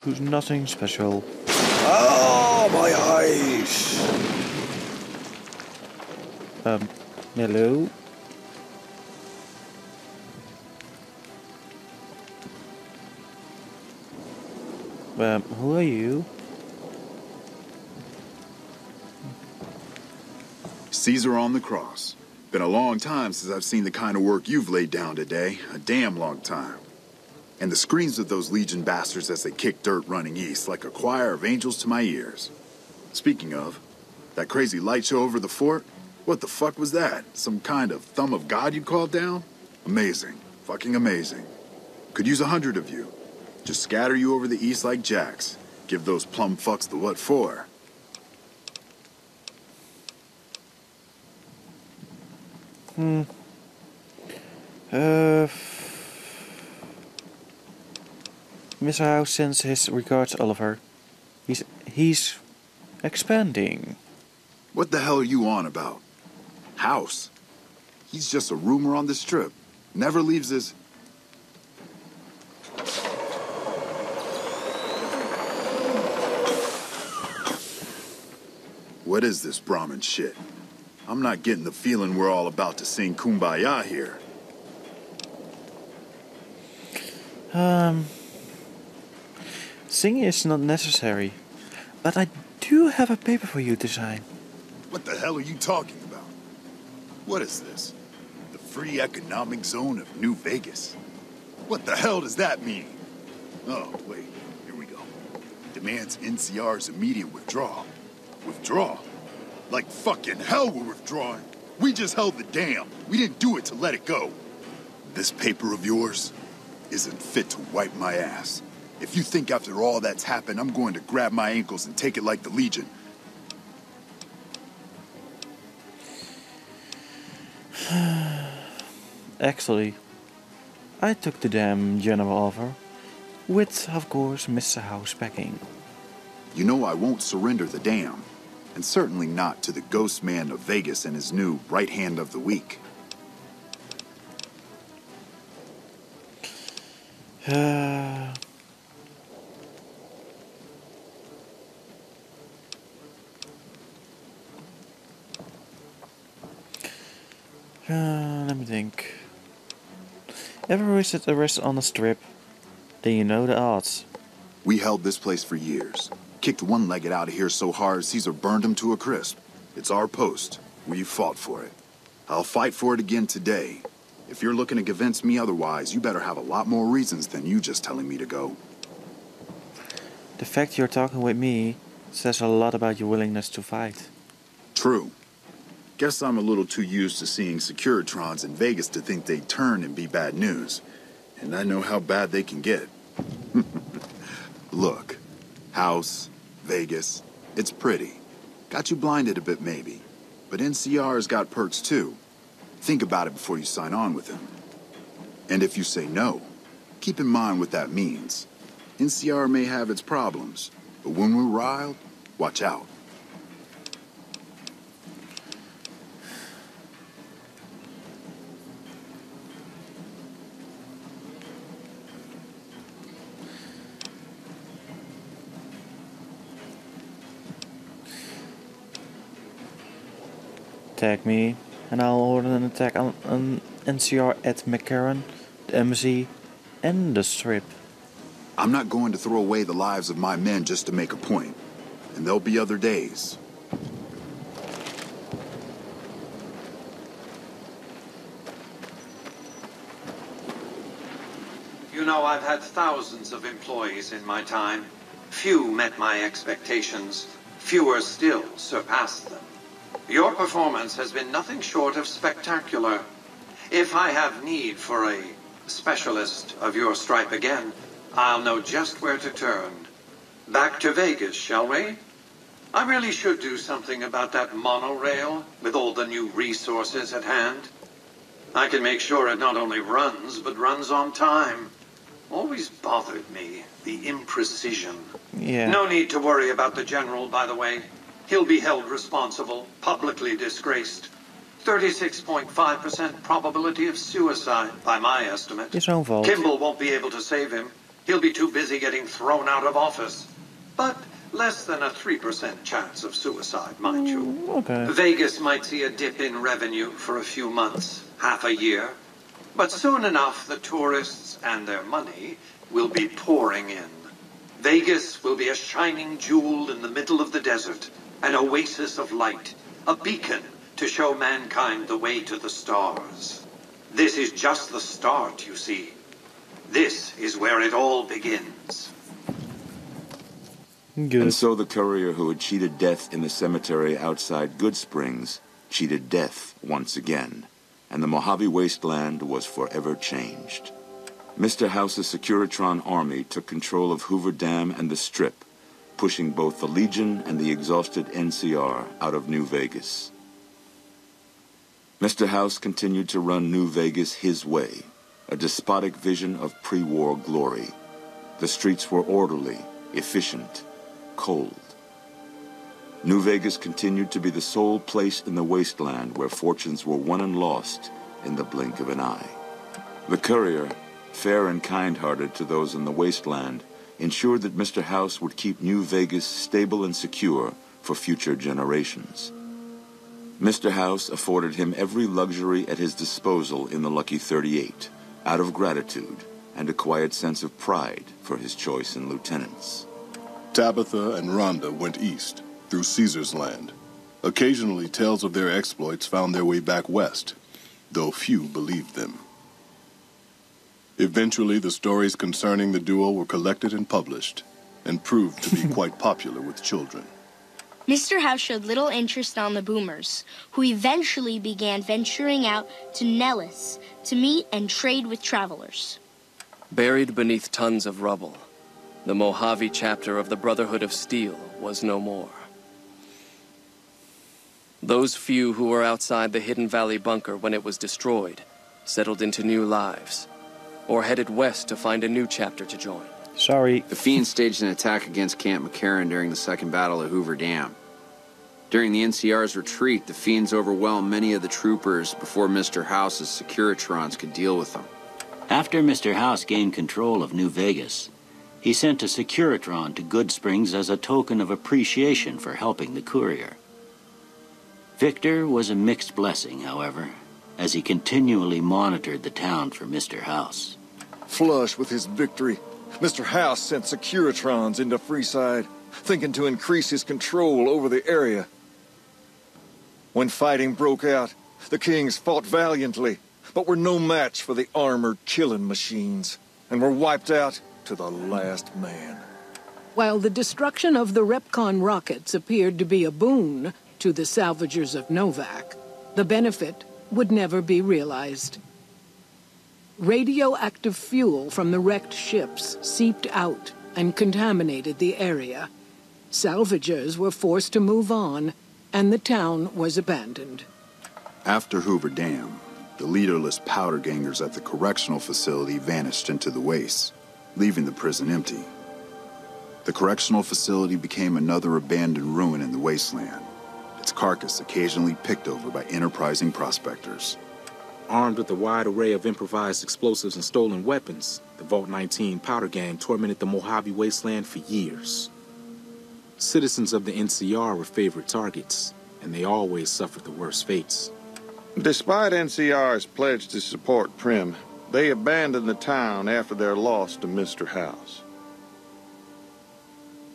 Nothing special. Oh, my eyes! Hello? Who are you? Caesar on the cross. Been a long time since I've seen the kind of work you've laid down today. A damn long time. And the screams of those Legion bastards as they kick dirt running east like a choir of angels to my ears. Speaking of, that crazy light show over the fort? What the fuck was that? Some kind of thumb of God you called down? Amazing. Fucking amazing. Could use 100 of you. Just scatter you over the east like jacks. Give those plum fucks the what for. Mr. House sends his regards to Oliver. He's expanding. What the hell are you on about? House? He's just a rumor on this trip. Never leaves his... What is this Brahmin shit? I'm not getting the feeling we're all about to sing Kumbaya here. Singing is not necessary, but I do have a paper for you to sign. What the hell are you talking about? What is this? The free economic zone of New Vegas? What the hell does that mean? Oh, wait, here we go. Demands NCR's immediate withdrawal. Withdraw? Like fucking hell we're withdrawing. We just held the dam. We didn't do it to let it go. This paper of yours isn't fit to wipe my ass. If you think after all that's happened, I'm going to grab my ankles and take it like the Legion. Actually, I took the damn general offer, with, of course, Mr. House backing. You know I won't surrender the dam, and certainly not to the ghost man of Vegas and his new right hand of the week. Let me think. Ever visited a restaurant on the strip? Then you know the odds. We held this place for years. Kicked one-legged out of here so hard Caesar burned him to a crisp. It's our post. We fought for it. I'll fight for it again today. If you're looking to convince me otherwise, you better have a lot more reasons than you just telling me to go. The fact you're talking with me says a lot about your willingness to fight. True. Guess I'm a little too used to seeing Securitrons in Vegas to think they'd turn and be bad news. And I know how bad they can get. Look, House, Vegas, it's pretty. Got you blinded a bit maybe. But NCR's got perks too. Think about it before you sign on with him. And if you say no, keep in mind what that means. NCR may have its problems, but when we're riled, watch out. Tag me, and I'll order an attack on NCR at McCarran, the embassy, and the strip. I'm not going to throw away the lives of my men just to make a point. And there'll be other days. You know, I've had thousands of employees in my time. Few met my expectations. Fewer still surpassed them. Your performance has been nothing short of spectacular. If I have need for a specialist of your stripe again, I'll know just where to turn. Back to Vegas, shall we? I really should do something about that monorail with all the new resources at hand. I can make sure it not only runs, but runs on time. Always bothered me, the imprecision. Yeah. No need to worry about the general, by the way. He'll be held responsible, publicly disgraced. 36.5% probability of suicide, by my estimate. His own fault. Kimball won't be able to save him. He'll be too busy getting thrown out of office. But less than a 3% chance of suicide, mind you. Okay. Vegas might see a dip in revenue for a few months, half a year. But soon enough, the tourists and their money will be pouring in. Vegas will be a shining jewel in the middle of the desert, an oasis of light, a beacon to show mankind the way to the stars. This is just the start, you see. This is where it all begins. Good. And so the courier who had cheated death in the cemetery outside Good Springs cheated death once again, and the Mojave Wasteland was forever changed. Mr. House's Securitron army took control of Hoover Dam and the Strip, pushing both the Legion and the exhausted NCR out of New Vegas. Mr. House continued to run New Vegas his way, a despotic vision of pre-war glory. The streets were orderly, efficient, cold. New Vegas continued to be the sole place in the wasteland where fortunes were won and lost in the blink of an eye. The courier, fair and kind-hearted to those in the wasteland, ensured that Mr. House would keep New Vegas stable and secure for future generations. Mr. House afforded him every luxury at his disposal in the Lucky 38, out of gratitude and a quiet sense of pride for his choice in lieutenants. Tabitha and Rhonda went east, through Caesar's land. Occasionally, tales of their exploits found their way back west, though few believed them. Eventually, the stories concerning the duo were collected and published, and proved to be quite popular with children. Mr. House showed little interest on the boomers, who eventually began venturing out to Nellis to meet and trade with travelers. Buried beneath tons of rubble, the Mojave chapter of the Brotherhood of Steel was no more. Those few who were outside the Hidden Valley bunker when it was destroyed settled into new lives, or headed west to find a new chapter to join. Sorry. The Fiends staged an attack against Camp McCarran during the Second Battle of Hoover Dam. During the NCR's retreat, the Fiends overwhelmed many of the troopers before Mr. House's Securitrons could deal with them. After Mr. House gained control of New Vegas, he sent a Securitron to Good Springs as a token of appreciation for helping the courier. Victor was a mixed blessing, however, as he continually monitored the town for Mr. House. Flush with his victory, Mr. House sent Securitrons into Freeside, thinking to increase his control over the area. When fighting broke out, the Kings fought valiantly, but were no match for the armored killing machines, and were wiped out to the last man. While the destruction of the Repcon rockets appeared to be a boon to the salvagers of Novak, the benefit would never be realized. Radioactive fuel from the wrecked ships seeped out and contaminated the area. Salvagers were forced to move on, and the town was abandoned. After Hoover Dam, the leaderless powder gangers at the correctional facility vanished into the wastes, leaving the prison empty. The correctional facility became another abandoned ruin in the wasteland, its carcass occasionally picked over by enterprising prospectors. Armed with a wide array of improvised explosives and stolen weapons, the Vault 19 powder gang tormented the Mojave Wasteland for years. Citizens of the NCR were favorite targets, and they always suffered the worst fates. Despite NCR's pledge to support Prim, they abandoned the town after their loss to Mr. House.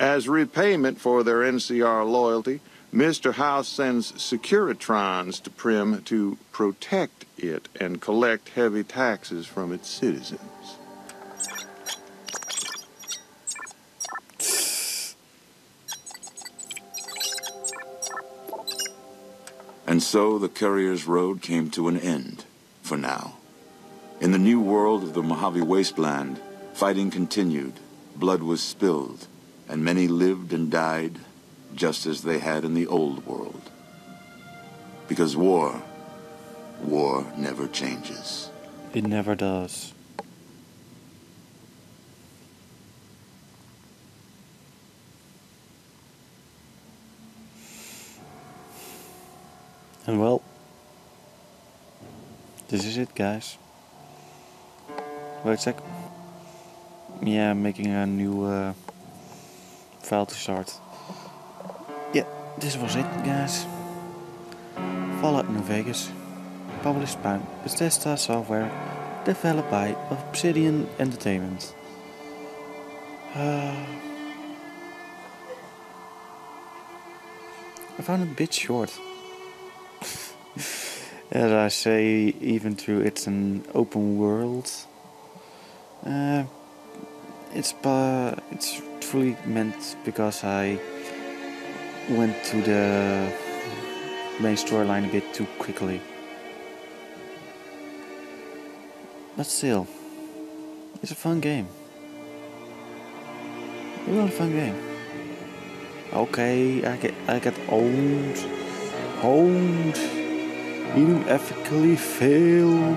As repayment for their NCR loyalty, Mr. House sends Securitrons to Prim to protect it and collect heavy taxes from its citizens. And so the courier's road came to an end, for now. In the new world of the Mojave Wasteland, fighting continued, blood was spilled, and many lived and died just as they had in the old world. Because war never changes. It never does. And well, this is it, guys. Wait a sec. yeah, making a new file to start. Yeah, this was it, guys. Fallout New Vegas, published by Bethesda Software, developed by Obsidian Entertainment. I found it a bit short. As I say, even though it's an open world, it's truly meant because I went to the main storyline a bit too quickly. But still, it's a fun game. A really fun game. Okay, I get owned, even ethically fail,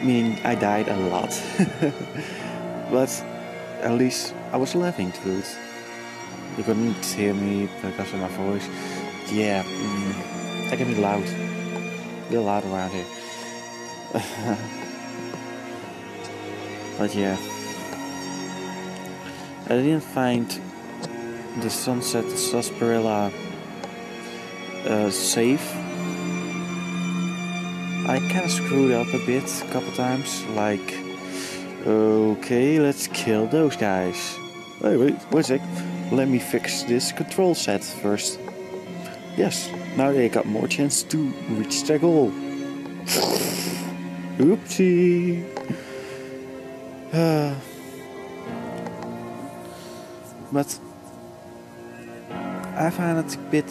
meaning I died a lot. But at least I was laughing through it. You couldn't hear me because of my voice. Yeah, I can be loud. Real loud around here. But yeah, I didn't find the Sunset Sarsaparilla safe. I kinda screwed up a bit a couple times, like, okay, let's kill those guys. Wait a sec, let me fix this control set first. Yes, now they got more chance to reach their goal. Oopsie. But I find it a bit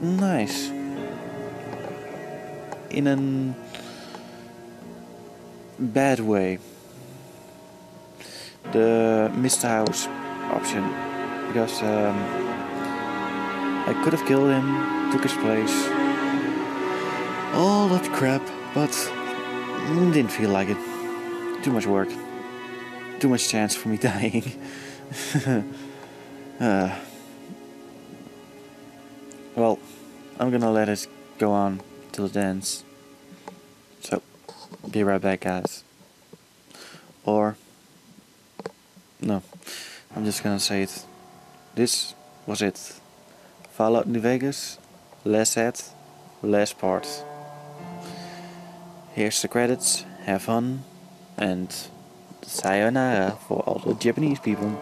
nice in a bad way. The Mr. House option, because I could have killed him, took his place, all that crap, but didn't feel like it. Too much work, too much chance for me dying. Well, I'm gonna let it go on till it ends. So, be right back, guys. Or, no, I'm just gonna say it. This was it. Fallout New Vegas, less set, less parts. Here's the credits, have fun, and sayonara for all the Japanese people.